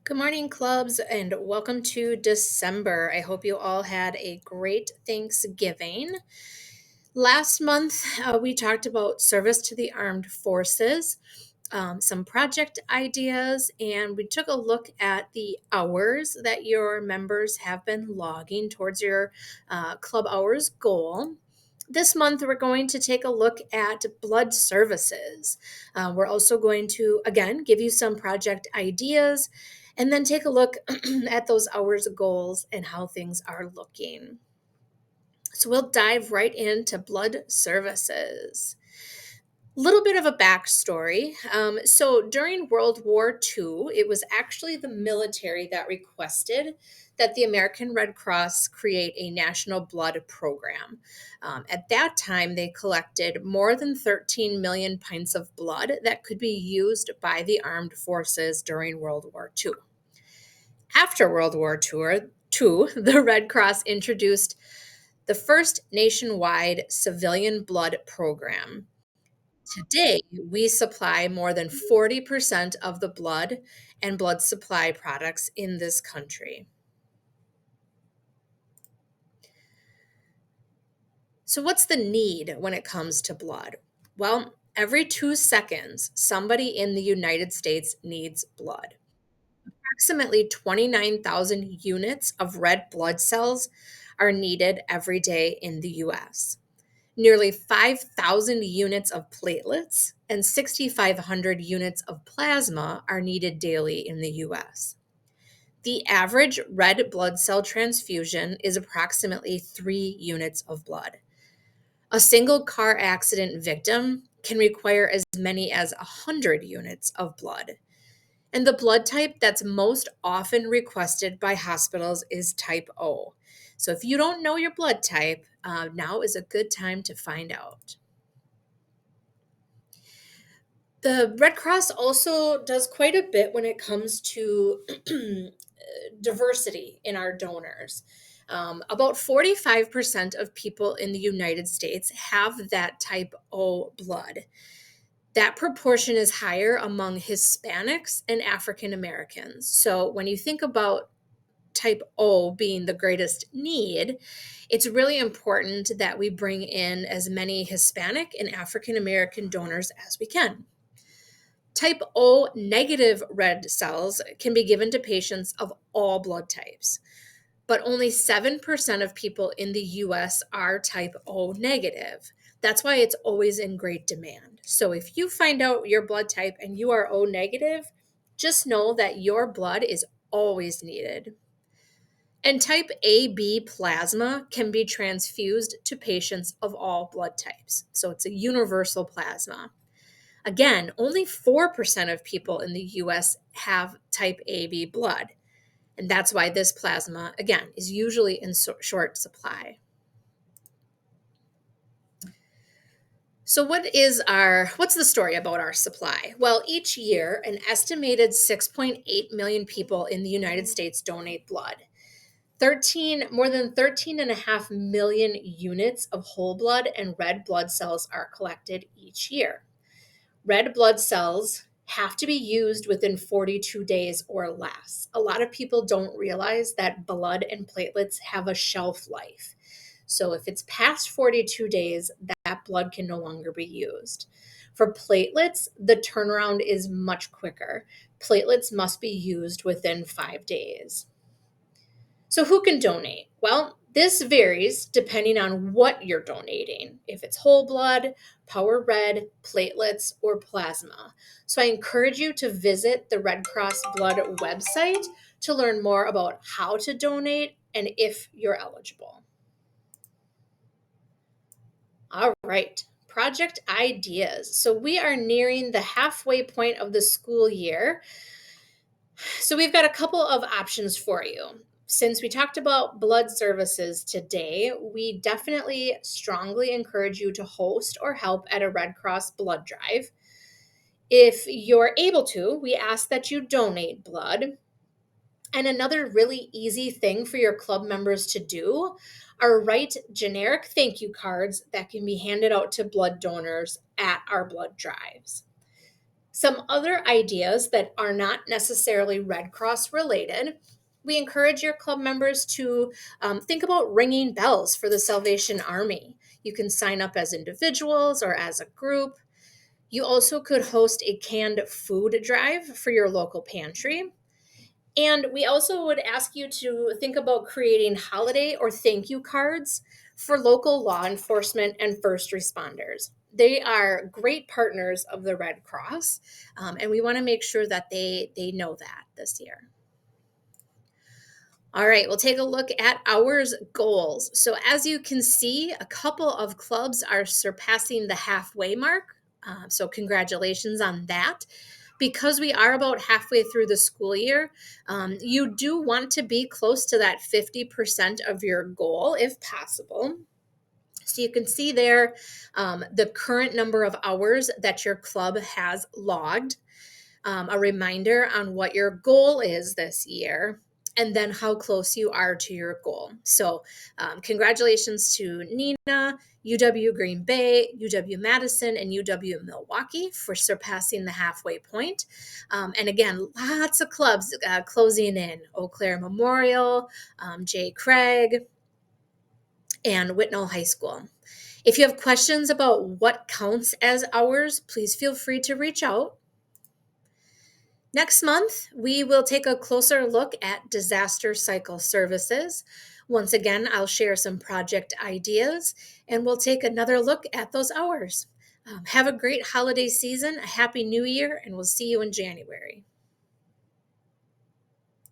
Good morning, clubs, and welcome to December. I hope you all had a great Thanksgiving. Last month, we talked about service to the armed forces, some project ideas, and we took a look at the hours that your members have been logging towards your club hours goal. This month, we're going to take a look at blood services. We're also going to, again, give you some project ideas and then take a look at those hours goals and how things are looking. So we'll dive right into blood services. Little bit of a backstory. So during World War II, it was actually the military that requested that the American Red Cross create a national blood program. At that time, they collected more than 13 million pints of blood that could be used by the armed forces during World War II. After World War II, the Red Cross introduced the first nationwide civilian blood program. Today, we supply more than 40% of the blood and blood supply products in this country. So, what's the need when it comes to blood? Well, every 2 seconds, somebody in the United States needs blood. Approximately 29,000 units of red blood cells are needed every day in the US. Nearly 5,000 units of platelets and 6,500 units of plasma are needed daily in the US. The average red blood cell transfusion is approximately 3 units of blood. A single car accident victim can require as many as 100 units of blood. And the blood type that's most often requested by hospitals is type O. So if you don't know your blood type, now is a good time to find out. The Red Cross also does quite a bit when it comes to diversity in our donors. About 45% of people in the United States have that type O blood. That proportion is higher among Hispanics and African Americans. So when you think about type O being the greatest need, it's really important that we bring in as many Hispanic and African American donors as we can. Type O negative red cells can be given to patients of all blood types, but only 7% of people in the US are type O negative. That's why it's always in great demand. So if you find out your blood type and you are O negative, just know that your blood is always needed. And type AB plasma can be transfused to patients of all blood types. So it's a universal plasma. Again, only 4% of people in the US have type AB blood. And that's why this plasma, again, is usually in short supply. So what's the story about our supply? Well, each year an estimated 6.8 million people in the United States donate blood. More than 13.5 million units of whole blood and red blood cells are collected each year. Red blood cells have to be used within 42 days or less. A lot of people don't realize that blood and platelets have a shelf life. So if it's past 42 days, that blood can no longer be used. For platelets, the turnaround is much quicker. Platelets must be used within 5 days. So, who can donate? Well, this varies depending on what you're donating, if it's whole blood, power red, platelets, or plasma. So, I encourage you to visit the Red Cross Blood website to learn more about how to donate and if you're eligible. All right, project ideas. So, we are nearing the halfway point of the school year. So we've got a couple of options for you. Since we talked about blood services today, we definitely strongly encourage you to host or help at a Red Cross blood drive. If you're able to, we ask that you donate blood. And another really easy thing for your club members to do are write generic thank you cards that can be handed out to blood donors at our blood drives. Some other ideas that are not necessarily Red Cross related, we encourage your club members to think about ringing bells for the Salvation Army. You can sign up as individuals or as a group. You also could host a canned food drive for your local pantry. And we also would ask you to think about creating holiday or thank you cards for local law enforcement and first responders. They are great partners of the Red Cross, and we want to make sure that they know that this year. All right, we'll take a look at hours goals. So, as you can see, a couple of clubs are surpassing the halfway mark. So, congratulations on that. Because we are about halfway through the school year, you do want to be close to that 50% of your goal if possible. So, you can see there the current number of hours that your club has logged, a reminder on what your goal is this year, and then how close you are to your goal. So, congratulations to Nina, UW Green Bay, UW Madison, and UW Milwaukee for surpassing the halfway point. And again, lots of clubs closing in: Eau Claire Memorial, J. Craig, and Whitnall High School. If you have questions about what counts as hours, please feel free to reach out. Next month, we will take a closer look at disaster cycle services. Once again, I'll share some project ideas and we'll take another look at those hours. Have a great holiday season, a happy new year, and we'll see you in January.